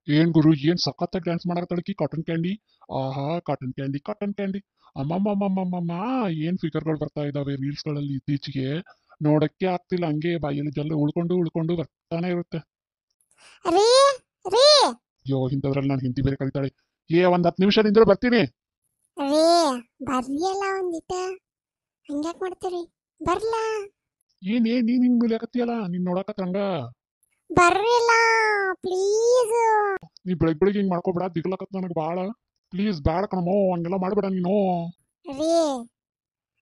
ಏನ್ ಗುರು ಏನ್ ಸಖತ್ತಾಗಿ ಡ್ಯಾನ್ಸ್ ಮಾಡಕತ್ತಾಳಕಿ ಕಾಟನ್ ಕ್ಯಾಂಡಿ. ಆಹಾ ಕಾಟನ್ ಕ್ಯಾಂಡಿ ಕಾಟನ್ ಕ್ಯಾಂಡಿ. ಅಮ್ಮಮ್ಮಮ್ಮಮ್ಮಮ್ಮ ಏನ್ ಫಿಗರ್ಗಳು ಬರ್ತಾ ಇದಾವೆ ರೀಲ್ಸ್ ಗಳಲ್ಲಿ ಇತ್ತೀಚೆಗೆ. ನೋಡಕ್ಕೆ ಆಗ್ತಿಲ್ಲ, ಹಂಗೆ ಬಾಯಲ್ಲಿ ಜಲ್ಲ ಉಳ್ಕೊಂಡು ಉಳ್ಕೊಂಡು ಬರ್ತಾನೆ ಇರುತ್ತೆ. ರೀ ರೀ ಅಯ್ಯೋ ಇಂಥದ್ರಲ್ಲಿ ನಾನು ಹಿಂದಿ ಬೇರೆ ಕಲಿತಾಳೆ. ಒಂದ್ 10 ನಿಮಿಷ ನಿಂದ್ರೆ ಬರ್ತೀನಿ. ರೀ ಬರ್ರಿ ಅಲ್ಲ ಒಂದಿಟ. ಹಂಗ್ಯಾಕ್ ಮಾಡ್ತೀರಿ? ಬರ್ಲಾ ನೀನ್ ಹಿಂಗ್ ಮುಲಿಯಾಕತ್ತೀಯಲ್ಲ, ನೀನ್ ನೋಡಕತ್ತಂಗ. ಬರ್ರಿ ಅಲ್ಲ ಪ್ಲೀಸ್. ನೀ ಬೆಳಗ್ಗೆ ಹಿಂಗ್ ಮಾಡ್ಕೊಬೇಡ, ದಿಗ್ಲಕತ್ ನನಗ್ ಬಾಳ. ಪ್ಲೀಸ್ ಬ್ಯಾಡ ಕಣಮೋ, ಹಂಗೆಲ್ಲ ಮಾಡ್ಬೇಡ ನೀನು. ರೀ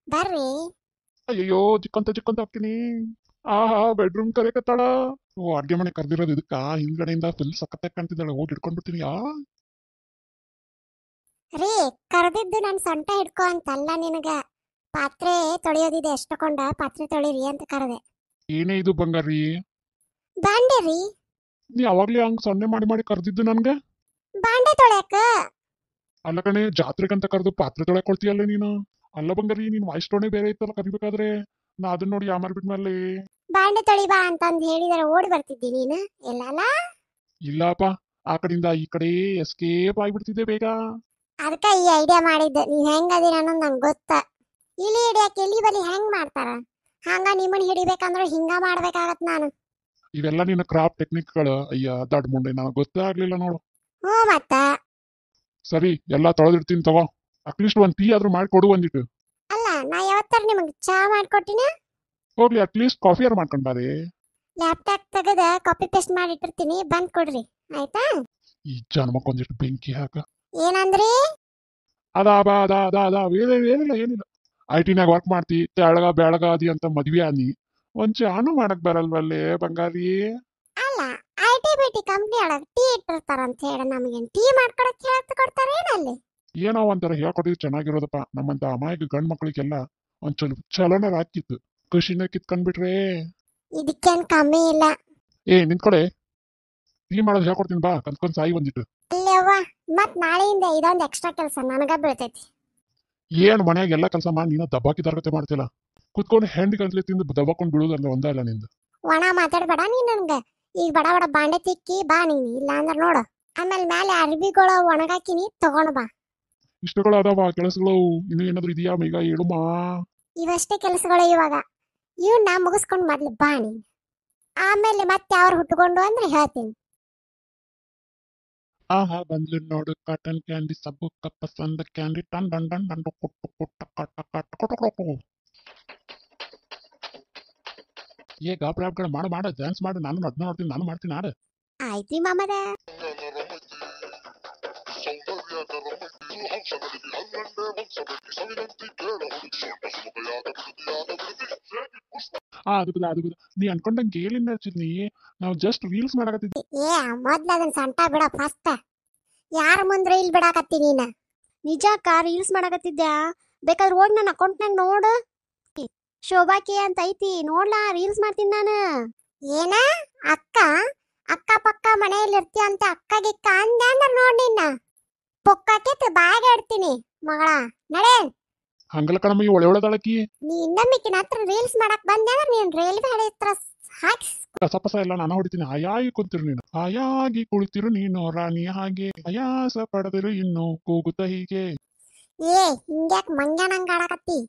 ಬರ್ರಿ. ಅಯ್ಯೋ ಚಿಕ್ಕಂತ ಹಾಕ್ತೀನಿ. ಆಹಾ ಬೆಡ್ರೂಮ್ ಕರೆಕತ್ತಾಳ. ಓ ಅಡ್ಗೆ ಮನೆ ಕರ್ದಿರೋದು ಇದಕ್ಕ, ಹಿಂದ್ಗಡೆಯಿಂದ ಫುಲ್ ಸಖತ್ತಾಗಿ ಕಾಣ್ತಿದ್ದಾಳೆ. ಹೋಗಿ ಹಿಡ್ಕೊಂಡ್ಬಿಡ್ತೀನಿ. ರೀ ಕರೆದಿದ್ದು ನನ್ ಸೊಂಟ ಹಿಡ್ಕೊ ಅಂತಲ್ಲ ನಿನಗ. ಪಾತ್ರೆ ತೊಳೆಯೋದಿದೆ, ಎಷ್ಟು ತಕೊಂಡ ಪಾತ್ರೆ ತೊಳಿರಿ ಅಂತ ಕರೆದೆ. ಏನೇ ಇದು ಬಂಗಾರಿ, ಬಾಂಡೆ ರೀ. ನೀ ಅವಾಗ್ಲೇ ಹಂಗ್ ಸೊನ್ನೆ ಮಾಡಿ ಮಾಡಿ ಕರ್ದಿದ್ದು ನನ್ಗೆ. ಬಾಂಡೆ ತೊಳ್ಯಾಕ. ಅಲ್ಲ ಕಣೆ, ಜಾತ್ರೆಗಂತ ಕರೆದು ಪಾತ್ರೆ ತೊಳೆಕ್ ಕೊಡ್ತೀಯಲ್ಲ ನೀನು. ಅಲ್ಲ ಬಂಗಾರಿ, ನೀನ್ ವಾಯ್ಸ್ ಟೋನೇ ಬೇರೆ ಇತ್ತಲ್ಲ ಕರಿಬೇಕಾದ್ರೆ. ನಾ ಅದನ್ನ ನೋಡಿ ಯಾಮಾರ್ಬಿಟ್ಮೇಲೆ. ಬಾಂಡೆ ತೊಳಿ ಬಾ ಅಂತಂದ್ ಹೇಳಿದಾರೆ ಓಡಿ ಬರ್ತಿದ್ದಿ ನೀನು. ಎಲ್ಲಲ್ಲ ಇಲ್ಲಪ್ಪ, ಆ ಕಡೆಯಿಂದ ಈ ಕಡೆ ಎಸ್ಕೇಪ್ ಆಗ್ಬಿಡ್ತಿದ್ದೆ ಬೇಗ. ಅದಕ್ಕ ಈ ಐಡಿಯಾ ಮಾಡಿದ್ದು. ನೀವ್ ಹೆಂಗದಿರ ಅನ್ನೋದು ನಂಗೆ ಗೊತ್ತ. ಇಲಿ ಹಿಡಿಯಕ್ಕೆ ಎಲ್ಲಿ ಬಲಿ ಹೆಂಗ್ ಮಾಡ್ತಾರ, ಹಂಗ ನಿಮ್ಮನ್ ಹಿಡಿಬೇಕಂದ್ರೆ ಹಿಂಗ ಮಾಡ್ಬೇಕಾಗತ್ ನಾನು. ಇವೆಲ್ಲ ನಿನ್ನ ಕ್ರಾಫ್ಟ್ ಟೆಕ್ನಿಕ್ಗಳು. ಅಯ್ಯ ದಡ್ ಮುಂಡೆ, ನನಗೆ ಗೊತ್ತೇ ಆಗ್ಲಿಲ್ಲ ನೋಡು. ಹ್ಞೂ ಮತ್ತ. ಸರಿ ಎಲ್ಲ ತೊಳೆದಿಡ್ತೀನಿ ತಗೋ. ಅಟ್ಲೀಸ್ಟ್ ಒಂದ್ ಟೀ ಆದ್ರೂ ಮಾಡ್ಕೊಡು ಒಂದಿಟ್ಟು. ಅಲ್ಲ ನಾ ಯಾವತ್ತಾರ ನಿಮಗ್ ಚಾ ಮಾಡ್ಕೊಟ್ಟಿನ? ಹೋಗ್ಲಿ ಅಟ್ಲೀಸ್ಟ್ ಕಾಫಿ ಯಾರು ಮಾಡ್ಕೊಂಡ್ ಬಾರಿ. ಲ್ಯಾಪ್ಟಾಪ್ ತೆಗೆದ ಕಾಪಿ ಪೇಸ್ಟ್ ಮಾಡಿ ಇಟ್ಟಿರ್ತೀನಿ, ಬಂದ್ ಕೊಡ್ರಿ ಆಯ್ತಾ? ಈ ಜನ್ಮಕ್ಕೊಂದಿಟ್ಟು ಬೆಂಕಿ ಹಾಕ. ಏನಂದ್ರಿ? ಏನಿಲ್ಲ. ಐಟಿನಾಗ ವರ್ಕ್ ಮಾಡ್ತಿ, ತೆಳಗ ಬೆಳಗ ಅದಿ ಅಂತ ಮದ್ವಿ ಆನಿ. ಒಂದ್ ಚಾನು ಮಾಡಕ್ ಬರಲ್ವಲ್ಲೇ ಬಂಗಾರಿ. ಅಲ್ಲ ಐಟಿ ಬಿಟಿ ಕಂಪ್ನಿ ಒಳಗ್ ಟೀ ಇಟ್ಟಿರ್ತಾರ ಅಂತ ಹೇಳಿ ನಮಗೇನ್ ಟೀ ಮಾಡ್ಕೊಡಕ್ ಹೇಳಕ್ ಕೊಡ್ತಾರ ಏನಲ್ಲಿ? ಏನೋ ಒಂಥರ ಹೇಳ್ಕೊಟ್ಟಿದ್ ಚೆನ್ನಾಗಿರೋದಪ್ಪ. ನಮ್ಮಂತ ಅಮಾಯಕ ಗಂಡ್ ಮಕ್ಳಿಗೆಲ್ಲ ಒಂದ್ ಚಲೋನ ಹಾಕಿತ್ತು. ಖುಷಿನ ಕಿತ್ಕೊಂಡ್ಬಿಟ್ರೆ. ಇದಕ್ಕೇನ್ ಕಮ್ಮಿ ಇಲ್ಲ. ನಿಂತ್ಕೊಡೆ, ಟೀ ಮಾಡೋದು ಹೇಳ್ಕೊಡ್ತೀನಿ ಬಾ, ಕಲ್ತ್ಕೊಂಡ್ ಸಾಯಿ ಒಂದಿಟ್ಟು. ಅಲ್ಲವ್ವ, ಮತ್ ನಾಳೆಯಿಂದ ಇದೊಂದು ಎಕ್ಸ್ಟ್ರಾ ಕೆಲಸ ನನಗ ಬೀಳ್ತೈತಿ. ಏನ್ ಮನ್ಯಾಗ ಎಲ್ಲ ಕೆಲಸ ಮಾಡಿ ನೀನು ದಬ್ಬಾಕಿ ತರಗತಿ ಮಾಡ್ತಿಲ್ಲ. ಕುತ್ಕೊಂಡು ಹೆಂಡಿ ಗಂಟ್ಲೆ ತಿಂದು ದಬ್ಬಾಕೊಂಡ್ ಬಿಡುವುದಲ್ಲ ಒಂದೇ ಅಲ್ಲ ನಿಂದು. ಒಣ ಮಾತಾಡ್ಬೇಡ ನೀನ್ ನನ್ಗ. ಈಗ ಬಡ ಬಡ ಬಾಂಡೆ ತಿಕ್ಕಿ ಬಾ ನೀನ್, ಇಲ್ಲ ಅಂದ್ರ ನೋಡು ಆಮೇಲೆ ಮೇಲೆ ಅರ್ಬಿಗಳು ಒಣಗಾಕಿನಿ ತಗೊಂಡ್ ಬಾ. ಇಷ್ಟಗಳು ಅದಾವ ಕೆಲಸಗಳು, ಇನ್ನು ಏನಾದ್ರು ಇದೆಯಾ ಮೇಘ ಹೇಳುಮಾ? ಇವಷ್ಟೇ ಕೆಲಸಗಳು ಇವಾಗ. ಇವನ್ನ ಮುಗಿಸ್ಕೊಂಡ್ ಮೊದ್ಲು ಬಾ ನೀನ್, ಆಮೇಲೆ ಮತ್ತೆ ಅವ್ರು ಹುಟ್ಕೊಂಡು ಅಂದ್ರೆ ಹೇಳ್ತೀನಿ. ಆಹಾ ಬಂದ್ಲು ನೋಡು ಕಾಟನ್ ಕ್ಯಾಂಡಿ, ಸಬ್ಬು ಪಸಂದ ಕ್ಯಾಂಡಿ, ಟನ್ ಡನ್ ಡನ್ ಡನ್ ಕೊಟ್ಟು ಕೊಟ್ಟ ಕಟ್ಟ ಕಟ್ಟ ಕೊಟ್ಟು. ಗಾಬ್ರಾಬ್ಗಳು ಮಾಡು ಡ್ಯಾನ್ಸ್ ಮಾಡು. ನಾನು ಅದನ್ನ ನೋಡ್ತೀನಿ, ನಾನು ಮಾಡ್ತೀನಿ ಆಡು. ಆಯ್ತಿ ಮಾಮರ. ಅದು ನೀ ಅನ್ಕೊಂಡಂಗೆ ಏನಿಲ್ಲ ಚಿನ್ನಿ, ನಾವು ಜಸ್ಟ್ ರೀಲ್ಸ್ ಮಾಡಕತ್ತಿದ್ವಿ. ಮೊದ್ಲು ಅದನ್ನ ಸಂಟ ಬಿಡ ಫಸ್ಟ್. ಯಾರ ಮುಂದ್ರೆ ಇಲ್ಲಿ ಬಿಡಾಕತ್ತಿ ನೀನ? ನಿಜಕ್ಕ ರೀಲ್ಸ್ ಮಾಡಕತ್ತಿದ್ಯಾ? ಬೇಕಾದ್ರೆ ಹೋಗಿ ನನ್ನ ಅಕೌಂಟ್ನಾಗ ನೋಡು, ಶೋಭಾಕಿ ಅಂತ ಐತಿ, ನೋಡ್ಲಾ ರೀಲ್ಸ್ ಮಾಡ್ತೀನಿ ನಾನು. ಏನ ಅಕ್ಕ ಅಕ್ಕ ಪಕ್ಕ ಮನೆಯಲ್ಲಿ ಇರ್ತೀಯ ಅಂತ ಅಕ್ಕ ಗಿಕ್ಕ ಅಂದೆ ಅಂದ್ರೆ ನೋಡ್ ನಿನ್ನ ಪೊಕ್ಕಕ್ಕೆ ಬಾಯಿಗೆ ಇಡ್ತೀನಿ ಮಗಳ. ನಡೆ. ಹಂಗಲ್ಲ ಕಣಮ್ಮ, ಈ ಒಳ್ಳೆದಾಳಕಿ. ನೀ ಇನ್ನೊಮ್ಮಿಕಿನ ಹತ್ರ ರೀಲ್ಸ್ ಮಾಡಕ್ ಬಂದೆ ಅಂದ್ರೆ ನೀನ್ ರೈಲ್ವೆ ಹಳಿ ಹತ್ರ ಹಾಕಿ ಕಸಪಸ ಎಲ್ಲ ನಾನು ಹೊಡಿತೀನಿ. ಆಯಾಗಿ ಕುಂತಿರು ನೀನು, ಆಯಾಗಿ ಕುಳಿತಿರು ನೀನು ರಾಣಿ ಹಾಗೆ, ಆಯಾಸ ಪಡೆದಿರು ಇನ್ನು ಕೂಗುತ್ತ ಹೀಗೆ. ಹಿಂಗ್ಯಾಕ್ ಮಂಗ್ಯಾನಂಗ್ ಆಡಕತ್ತಿ?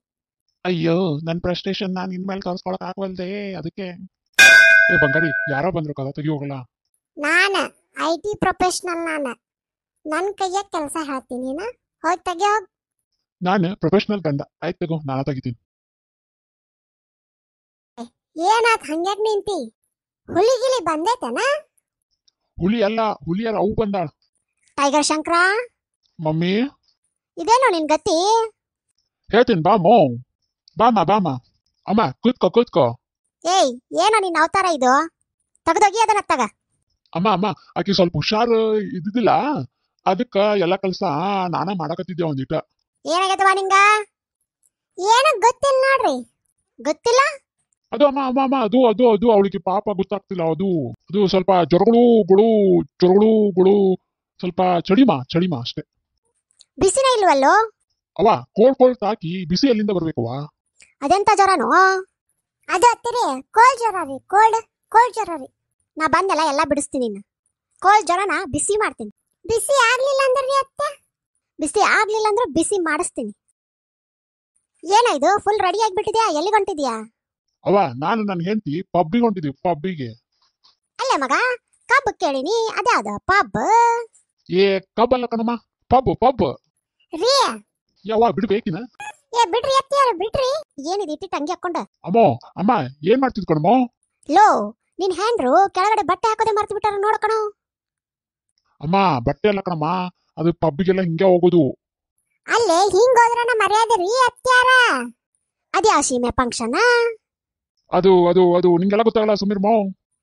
ಅಯ್ಯೋ ನನ್ ಪ್ರೆಸ್ಟೇಷನ್ ನಾನು ಇನ್ಮೇಲೆ ತೋರಿಸ್ಕೊಳಕ್ ಆಗ್ವಲ್ದೆ, ಅದಕ್ಕೆ. ಬಂಗಾರಿ ಯಾರೋ ಬಂದ್ರು, ಕದ ತೆಗಿ ಹೋಗಲ್ಲ. ನಾನ ಐಟಿ ಪ್ರೊಫೆಷನಲ್. ನನ್ ಕೈಯಾಗ ಕೆಲಸ ಹೇಳ್ತೀನಿ, ಹೋಗಿ ತೆಗಿ ಹೋಗ್. ನಾನು ಪ್ರೊಫೆಷನಲ್ ಗಂಡ. ಆಯ್ತು ತಗೋ, ನಾನು ತೆಗಿತೀನಿ. ಏನಾತ್ ಹಂಗ್ಯಾಕ್ ನಿಂತಿ? ಹುಲಿಗಿಲಿ ಬಂದೈತನ? ಹುಲಿ ಅಲ್ಲ, ಹುಲಿಯರ ಅವು ಬಂದಾಳ. ಟೈಗರ್ ಶಂಕರ ಮಮ್ಮಿ, ಇದೇನೋ ನಿನ್ ಗತಿ? ಹೇಳ್ತೀನಿ ಬಾಮೋ, ಬಾಮ ಅಮ್ಮ, ಕೂತ್ಕೋ. ಏನೋ ನಿನ್ ಅವತಾರ ಇದು? ತಗದೋಗಿ ಅದನ್ನ ತಗ. ಅಮ್ಮ ಆಕಿ ಸ್ವಲ್ಪ ಹುಷಾರು ಇದ್ದಿದ್ದಿಲ್ಲ, ಅದಕ್ಕ ಎಲ್ಲ ಕೆಲ್ಸ ನಾನ ಮಾಡಕತ್ತಿದ್ದೆ ಒಂದಿಟ. ಏನಾಗೈತವ ನಿಂಗ? ಏನೋ ಗೊತ್ತಿಲ್ಲ ನೋಡ್ರಿ. ಗೊತ್ತಿಲ್ಲ ಅದು ಅಮ್ಮ ಅದು ಅವಳಿಗೆ ಪಾಪ ಗೊತ್ತಾಗ್ತಿಲ್ಲ. ಅದು ಸ್ವಲ್ಪ ಜ್ವರಗಳು ಸ್ವಲ್ಪ ಚಳಿಮಾ ಅಷ್ಟೇ. ಬಿಸಿನ ಇಲ್ವಲ್ಲೋ? ಅವ ಕೋಲ್ಡ್ ತಾಕಿ ಬಿಸಿ ಎಲ್ಲಿಂದ ಬರ್ಬೇಕವ? ಅದೆಂತ ಜ್ವರನೋ ಅದು? ಹತ್ತಿರಿ ಕೋಲ್ಡ್ ಜ್ವರ ರೀ, ಕೋಲ್ಡ್ ಜ್ವರ ರೀ. ನಾ ಬಂದೆಲ್ಲ ಎಲ್ಲ ಬಿಡಿಸ್ತೀನಿ. ಕೋಲ್ ಜ್ವರನ ಬಿಸಿ ಮಾಡ್ತೀನಿ. ಬಿಸಿ ಆಗ್ಲಿಲ್ಲ ಅಂದ್ರೆ ಅತ್ತೆ, ಬಿಸಿ ಆಗ್ಲಿಲ್ಲ ಅಂದ್ರೆ ಬಿಸಿ ಮಾಡಿಸ್ತೀನಿ. ಏನಾಯ್ತು ಫುಲ್ ರೆಡಿ ಆಗಿಬಿಟ್ಟಿದ್ಯಾ? ಎಲ್ಲಿಗೆ ಹೊಂಟಿದ್ಯಾ? ಅವ್ವ ನಾನು ನನ್ನ ಹೆಂಡತಿ ಪಬ್ಬಿಗೆ ಹೊಂಟಿದೀವಿ, ಪಬ್ಬಿಗೆ. ಅಲ್ಲೇ ಮಗ, ಕಬ್ಬ್ ಕೇಳಿನಿ, ಅದೇ ಅದ ಪಬ್ ಏ ಕಬ್ಬಲ್ಲ ಕಣಮ್ಮ, ಪಬ್ ಪಬ್. ರೀ. ಯವ್ವ ಬಿಡ್ಬೇಕಿನ? ಏ ಬಿಡ್ರಿ ಅತ್ತಿಯಾರ ಬಿಡ್ರಿ. ಏನಿದೆ ಇಟ್ಟಿ ಟಂಗಿ ಹಾಕೊಂಡ? ಅಮ್ಮೋ ಅಮ್ಮ ಏನ್ ಮಾಡ್ತಿದ್ ಕಣಮ್ಮೋ? ಲೋ, ನಿನ್ ಹ್ಯಾಂಡ್ರು ಕೆಳಗಡೆ ಬಟ್ಟೆ ಹಾಕೋದೆ ಮರ್ತು ಬಿಟ್ಟಾರ ನೋಡ್ಕಣ. ಅಮ್ಮ ಬಟ್ಟೆ ಅಲ್ಲ ಕಣಮ್ಮ, ಅದು ಪಬ್ಬಿಗೆಲ್ಲ ಹಿಂಗೆ ಹೋಗೋದು. ಅಲ್ಲೇ ಹಿಂಗ್ ಹೋದ್ರನ ಮರ್ಯಾದೆ ರೀ ಅತ್ಯಾರ. ಅದ್ಯಾ ಸೀಮೆ ಫಂಕ್ಷನ್? ಅದು ಅದು ಅದು ನಿಂಗೆಲ್ಲ ಗೊತ್ತಾಗಲ್ಲ ಸುಮೀರ್ಮೋ.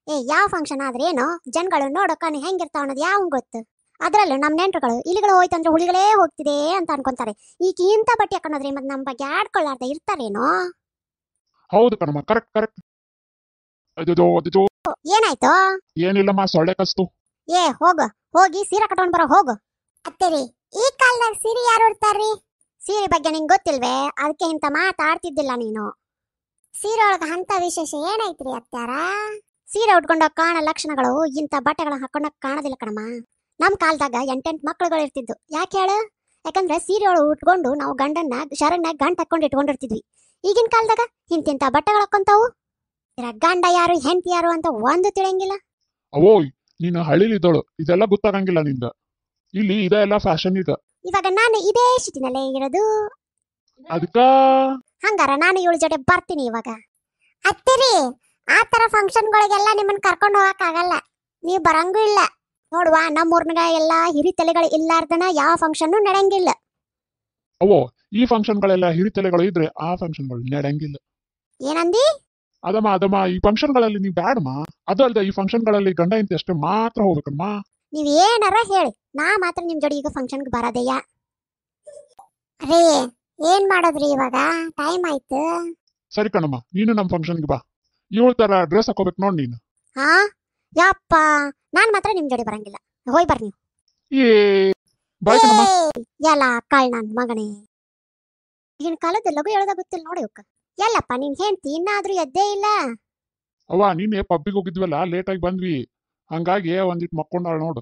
ಏ ಯಾವ ಫಂಕ್ಷನ್ ಆದ್ರೆ ಏನು, ಜನಗಳು ನೋಡೋಕಾನೆ ಹೆಂಗಿರ್ತಾವ ಅನ್ನೋದು ಯಾವ ಗೊತ್ತು. ಅದ್ರಲ್ಲೂ ನಮ್ ನೆಂಟ್ರುಗಳು ಇಲಿಗಳು ಹೋಯ್ತಂದ್ರೆ ಹುಳಿಗಳೇ ಹೋಗ್ತಿದೆ ಅಂತ ಅನ್ಕೊಂತಾರೆ. ಈಗ ಇಂಥ ಬಟ್ಟೆ ಹಾಕೊಂಡ್ರೆ ಮತ್ತೆ ನಮ್ ಬಗ್ಗೆ ಆಡ್ಕೊಳ್ಳಾರ್ದ ಇರ್ತಾರೇನೋ. ಹೌದು ಕಣಮ್ಮ, ಕರೆಕ್ಟ್ ಕರೆಕ್ಟ್. ಅದು ಅದು ಏನಾಯ್ತು? ಏನಿಲ್ಲಮ್ಮ, ಸೊಳ್ಳೆ ಕಸ್ತು. ಏ ಹೋಗು, ಹೋಗಿ ಸೀರೆ ಕಟ್ಕೊಂಡ್ ಬರೋ ಹೋಗು. ಅತ್ತೇರಿ, ಈ ಕಾಲದಾಗ ಸೀರೆ ಯಾರು ಉಡ್ತಾರ್ರಿ? ಸೀರೆ ಬಗ್ಗೆ ನಿಂಗೆ ಗೊತ್ತಿಲ್ವೇ? ಅದಕ್ಕೆ ಇಂತ ಮಾತಾಡ್ತಿದ್ದಿಲ್ಲ ನೀನು. ಸೀರೆ ಒಳಗ ಅಂತ ವಿಶೇಷ ಏನೈತ್ರಿ ಅತ್ಯಾರ? ಸೀರೆ ಉಟ್ಕೊಂಡ ಕಾಣೋ ಲಕ್ಷಣಗಳು ಇಂಥ ಬಟ್ಟೆಗಳ ಹಾಕೊಂಡಾಗ ಕಾಣೋದಿಲ್ಲ ಕಣಮ್ಮ. ನಮ್ ಕಾಲದಾಗ 8 ಮಕ್ಳುಗಳು ಇರ್ತಿದ್ದು. ಯಾಕೆ ಹೇಳು? ಯಾಕಂದ್ರೆ ಸೀರೆ ಒಳಗೆ ಉಟ್ಕೊಂಡು ನಾವು ಗಂಡನ್ನ ಶರಣ್ಯಾಗ ಗಂಟ್ ಹಾಕೊಂಡು ಇಟ್ಕೊಂಡಿರ್ತಿದ್ವಿ. ಈಗಿನ ಕಾಲದಾಗ ಇಂತಿಂತ ಬಟ್ಟೆಗಳು ಹಾಕೊಂತಾವು. ಗಂಡ ಯಾರು ಹೆಂಡತಿ ಯಾರು ಅಂತ ಒಂದು ತಿಳಿಯಂಗಿಲ್ಲ. ಅವೋಯ್ ನೀನು ಹಳ್ಳಿಲಿದ್ದಳು, ಇದೆಲ್ಲ ಗೊತ್ತಾಗಂಗಿಲ್ಲ ನಿಂದ. ಇಲ್ಲಿ ಇದೇ ಎಲ್ಲ ಫ್ಯಾಷನ್ ಈಗ. ಇವಾಗ ನಾನು ಇದೇ ಸಿಟಿನಲ್ಲೇ ಇರೋದು. ಅದಕ್ಕ ಹಂಗಾರ ನಾನು ಇವಳ ಜೊತೆ ಬರ್ತೀನಿ ಇವಾಗ. ಅತ್ತಿರಿ, ಆ ತರ ಫಂಕ್ಷನ್ಗಳಿಗೆಲ್ಲ ನಿಮ್ಮನ್ನ ಕರ್ಕೊಂಡು ಹೋಗಕ್ ಆಗಲ್ಲ, ನೀವು ಬರಂಗೂ ಇಲ್ಲ. ನೋಡುವ, ನಮ್ಮೂರ್ನಾಗ ಎಲ್ಲ ಹಿರಿತಲೆಗಳು ಇಲ್ಲಾರ್ದನ ಯಾವ ಫಂಕ್ಷನ್ ನಡೆಯಂಗಿಲ್ಲ. ಅವೋ ಈ ಫಂಕ್ಷನ್ಗಳೆಲ್ಲ ಹಿರಿತಲೆಗಳು ಇದ್ರೆ ಆ ಫಂಕ್ಷನ್ಗಳು ನಡೆಯಂಗಿಲ್ಲ. ಏನಂದಿ? ಅದಮ್ಮ ಈ ಫಂಕ್ಷನ್ಗಳಲ್ಲಿ ನೀವು ಬ್ಯಾಡಮ್ಮ. ಅದು ಅಲ್ದ ಈ ಫಂಕ್ಷನ್ಗಳಲ್ಲಿ ಗಂಡ ಇಂತ ಅಷ್ಟೇ ಮಾತ್ರ ಹೋಗ್ಬೇಕಮ್ಮ. ನೀವ್ ಏನಾರ ಹೇಳಿ, ನಾ ಮಾತ್ರ ನಿಮ್ ಜೋಡಿ ಈಗ ಫಂಕ್ಷನ್ಗೆ ಬರೋದಯ್ಯ. ರೀ, ಏನ್ ಮಾಡೋದ್ರಿ ಇವಾಗ? ಟೈಮ್ ಆಯ್ತು. ಸರಿ ಕಣಮ್ಮ, ನೀನು ನಮ್ಮ ಫಂಕ್ಷನ್ಗೆ ಬಾ. ಇವಳ ತರ ಡ್ರೆಸ್ ಹಾಕೋಬೇಕು ನೋಡ್ ನೀನು. ಹಾ ಯಪ್ಪ, ನಾನ್ ಮಾತ್ರ ನಿಮ್ ಜೋಡಿ ಬರಂಗಿಲ್ಲ. ಹೋಯ್ ಬರ್ರಿ ನೀವು. ಏ ಬಾಯ್ ಕಣಮ್ಮ. ಎಲ್ಲ ಕಳ್ ನನ್ ಮಗನೇ. ಈಗಿನ ಕಾಲದ ಲಗು ಹೇಳೋದ ಗೊತ್ತಿಲ್ಲ ನೋಡಿ ಇವಕ್ಕ. ಎಲ್ಲಪ್ಪ ನಿನ್ ಹೆಂಡ್ತಿ ಇನ್ನಾದ್ರೂ ಎದ್ದೇ ಇಲ್ಲ? ಅವ್ವ ನೀನೆ ಪಬ್ಬಿಗೆ ಹೋಗಿದ್ವಲ್ಲ, ಲೇಟ್ ಆಗಿ ಬಂದ್ವಿ, ಹಂಗಾಗಿ ಒಂದಿಟ್ಟು ಮಕ್ಕೊಂಡಾಳ ನೋಡು.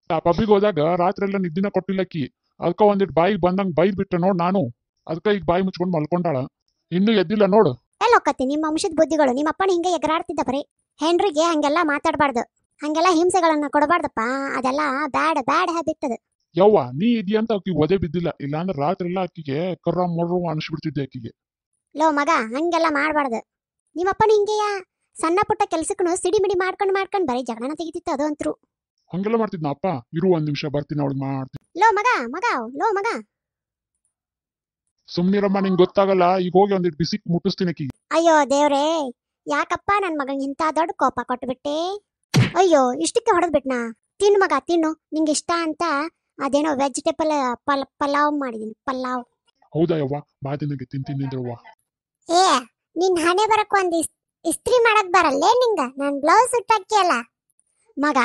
ಆ ಪಬ್ಬಿಗೆ ಹೋದಾಗ ರಾತ್ರಿ ಎಲ್ಲ ನಿದ್ದಿನ ಕೊಟ್ಟಿಲ್ಲಕ್ಕಿ, ಅದಕ್ಕ ಒಂದಿಟ್ಟು ಬಾಯಿಗೆ ಬಂದಂಗ್ ಬೈದ್ ಬಿಟ್ಟೆ ನೋಡ್ ನಾನು. ಅದಕ್ಕ ಈಗ ಬಾಯಿ ಮುಚ್ಕೊಂಡ್ ಮಲ್ಕೊಂಡಾಳ, ಇನ್ನೂ ಎದ್ದಿಲ್ಲ ನೋಡು. ಎಲ್ಲ ಹೋಗತ್ತಿ ನಿಮ್ಮ ಅಂಶದ ಬುದ್ಧಿಗಳು. ನಿಮ್ಮ ಅಪ್ಪನ ಹಿಂಗೆ ಎಗರಾಡ್ತಿದ್ದ ಬರೀ. ಹೆಂಡ್ರಿಗೆ ಹಂಗೆಲ್ಲ ಮಾತಾಡ್ಬಾರ್ದು, ಹಂಗೆಲ್ಲ ಹಿಂಸೆಗಳನ್ನ ಕೊಡಬಾರ್ದಪ್ಪ. ಅದೆಲ್ಲ ಬ್ಯಾಡ್ ಬ್ಯಾಡ್ ಹ್ಯಾಬಿಟ್ ಅದು. ಯವ್ವ ನೀ ಇದೆಯಾ ಅಂತ ಅಕ್ಕಿ ಒದೆ ಬಿದ್ದಿಲ್ಲ, ಇಲ್ಲಾಂದ್ರೆ ರಾತ್ರಿ ಎಲ್ಲ ಅಕ್ಕಿಗೆ ಕರ್ರ ಮೊರ್ರು ಅನಿಸ್ಬಿಡ್ತಿದ್ದೆ ಅಕ್ಕಿಗೆ. ಲೋ ಮಗ, ಹಂಗೆಲ್ಲ ಮಾಡ್ಬಾರ್ದು. ನಿಮ್ಮಪ್ಪನ ಹಿಂಗೆಯಾ ಸಣ್ಣ ಪುಟ್ಟ ಕೆಲ್ಸಕ್ಕೂ ಸಿಡಿಮಿಡಿ ಮಾಡ್ಕೊಂಡ್ ಬರೀ ಜಗಳನ ತೆಗಿತಿತ್ತು ಅದು ಅಂತರು. ಹಂಗೆಲ್ಲ ಮಾಡ್ತಿದ್ನ ಅಪ್ಪ. ಇರು ಒಂದ್ ನಿಮಿಷ ಬರ್ತೀನಿ, ಅವಳಿಗೆ ಮಾಡ್ತೀನಿ. ಲೋ ಮಗ ಮಗ ಲೋ ಮಗ, ಸುಮ್ನಿರಮ್ಮ, ನಿಂಗೆ ಗೊತ್ತಾಗಲ್ಲ. ಈಗ ಹೋಗಿ ಒಂದಿಟ್ಟು ಬಿಸಿ ಮುಟ್ಟಿಸ್ತೀನಿ ಅಕ್ಕಿಗೆ. ಅಯ್ಯೋ ದೇವ್ರೇ, ಯಾಕಪ್ಪ ನನ್ ಮಗಂಗೆ ಇಂಥ ದೊಡ್ಡ ಕೋಪ ಕೊಟ್ಬಿಟ್ಟೆ? ಅಯ್ಯೋ ಇಷ್ಟಕ್ಕೆ ಹೊಡೆದ್ಬಿಟ್ನಾ? ತಿನ್ನು ಮಗ ತಿನ್ನು, ನಿಂಗೆ ಇಷ್ಟ ಅಂತ ಅದೇನೋ ವೆಜಿಟೇಬಲ್ ಪಲಾವ್ ಮಾಡಿದೀನಿ, ಪಲಾವ್. ಹೌದಾ ಯವ್ವ, ಬಾ ತಿನ್ನಗೆ ತಿಂತಿದ್ರವ್ವ. ಏ ನಿನ್ ಹಣೆ ಬರಕ್ ಒಂದ್ ಇಸ್ತ್ರಿ ಮಾಡಕ್ ಬರಲ್ಲೇ ನಿಂಗ? ನನ್ ಬ್ಲೌಸ್ ಸುಟ್ಟಾಕಿ ಅಲ್ಲ ಮಗ.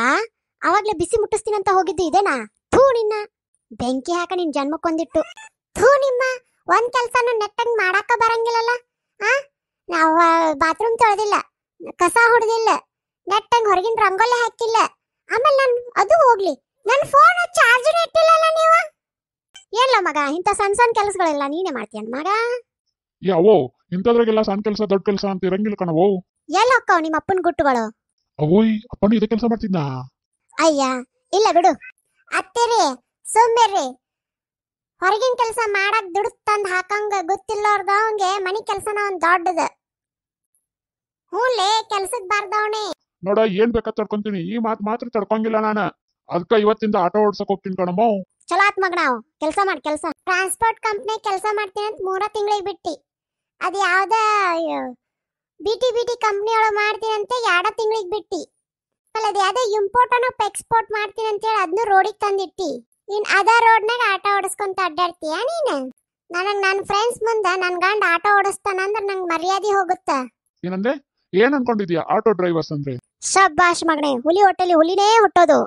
ಅವಾಗ್ಲೇ ಬಿಸಿ ಮುಟ್ಟಿಸ್ತೀನಿ ಅಂತ ಹೋಗಿದ್ದು ಇದೇನಾ? ಥೂ ನಿನ್ನ, ಬೆಂಕಿ ಹಾಕ ನಿನ್ ಜನ್ಮಕ್ಕೊಂದಿಟ್ಟು. ಥೂ ನಿಮ್ಮ, ಒಂದ್ ಕೆಲ್ಸನೂ ನೆಟ್ಟಂಗ್ ಮಾಡಾಕ ಬರಂಗಿಲ್ಲಲ್ಲ. ಆ ನಾವು ಬಾತ್ರೂಮ್ ತೊಳೆದಿಲ್ಲ, ಕಸ ಹೊಡೆದಿಲ್ಲ, ನೆಟ್ಟಂಗ್ ಹೊರಗಿನ ರಂಗೋಲಿ ಹಾಕಿಲ್ಲ. ಆಮೇಲೆ ನನ್ ಅದು ಹೋಗ್ಲಿ, ನನ್ ಫೋನ್ ಚಾರ್ಜರ್ ಇಟ್ಟಿಲ್ಲಲ್ಲ ನೀವು. ಏನ್ಲ ಮಗ, ಇಂಥ ಸಣ್ಣ ಕೆಲಸಗಳೆಲ್ಲ ನೀನೇ ಮಾಡ್ತೀಯ ಮಗ? ಅವೋ ಇಂಥದ್ರಾಗೆಲ್ಲ ಸಣ್ಣ ಕೆಲಸ ದೊಡ್ಡ ಕೆಲಸ ಅಂತ ಇರಂಗಿಲ್ಲ ಕಣವೋ. ಎಲ್ಲ ಹೋಕ್ಕವ್ ನಿಮ್ಮ ಅಪ್ಪನ ಗುಟ್ಟುಗಳು? ಅವೋಯ್ ಅಪ್ಪನು ಇದೇ ಕೆಲಸ ಮಾಡ್ತಿದ್ನಾ? ಅಯ್ಯ ಇಲ್ಲ ಬಿಡು. ಅತ್ತಿರಿ ಸುಮ್ಮಿರ್ರಿ. ಹೊರಗಿನ ಕೆಲಸ ಮಾಡಕ್ ದುಡ್ಡು ತಂದ್ ಹಾಕಂಗ ಗೊತ್ತಿಲ್ಲೋರ್ದವಂಗೆ ಮನಿ ಕೆಲ್ಸನ ಒಂದ್ ದೊಡ್ಡದ. ಹೂಲೆ ಕೆಲ್ಸಕ್ ಬಾರ್ದವಣೆ. ನೋಡ, ಏನ್ ಬೇಕಾದ್ ತಡ್ಕೊಂತೀನಿ, ಈ ಮಾತ್ ಮಾತ್ರ ತಡ್ಕೊಂಗಿಲ್ಲ ನಾನು. ಅದಕ್ಕ ಇವತ್ತಿಂದ ಆಟೋ ಓಡ್ಸಕ್ ಹೋಗ್ತೀನಿ ಕಣಮ್ಮ. ಚಲೋ ಆತ್ ಮಗ, ನಾವು ಕೆಲಸ ಮಾಡಿ ಕೆಲಸ. ಟ್ರಾನ್ಸ್ಪೋರ್ಟ್ ಕಂಪ್ನಿ ಕೆಲಸ ಮಾಡ್ತೀನಿ ಅಂತ 3 ತಿಂಗಳಿಗೆ ಬಿಟ್ಟಿ. ಅದ್ ಯಾವ್ದ ಬಿಟಿ ಕಂಪ್ನಿ ಒಳಗೆ ಮಾಡ್ತೀನಿ ಅಂತ 2 ತಿಂಗಳಿಗೆ ಬಿಟ್ಟಿ. ಆಮೇಲೆ ಅದ್ ಯಾವ್ದೋ ಇಂಪೋರ್ಟ್ ಅನ್ನೋ ಎಕ್ಸ್ಪೋರ್ಟ್ ಮಾಡ್ತೀನಿ ಅಂತ ಹೇಳಿ ಅದನ್ನು ರೋಡಿಗೆ ತಂದಿಟ್ಟಿ. ಇನ್ ಅದ ರೋಡ್ನಾಗ ಆಟೋ ಓಡಿಸ್ಕೊಂತ ಅಡ್ಡಾಡ್ತೀಯ ನೀನು? ನನಗ್ ನನ್ನ ಫ್ರೆಂಡ್ಸ್ ಮುಂದೆ ನನ್ ಗಂಡ ಆಟೋ ಓಡಿಸ್ತಾನಂದ್ರ ನಂಗೆ ಮರ್ಯಾದೆ ಹೋಗುತ್ತ. ಏನಂದ್ರೆ ಏನ್ ಅನ್ಕೊಂಡಿದ್ಯಾ ಆಟೋ ಡ್ರೈವರ್ಸ್ ಅಂದ್ರೆ? ಶಬ್ಬಾಷ್ ಮಗನೇ, ಹುಲಿ ಹೊಟ್ಟೆಲಿ ಹುಲಿನೇ ಹುಟ್ಟೋದು.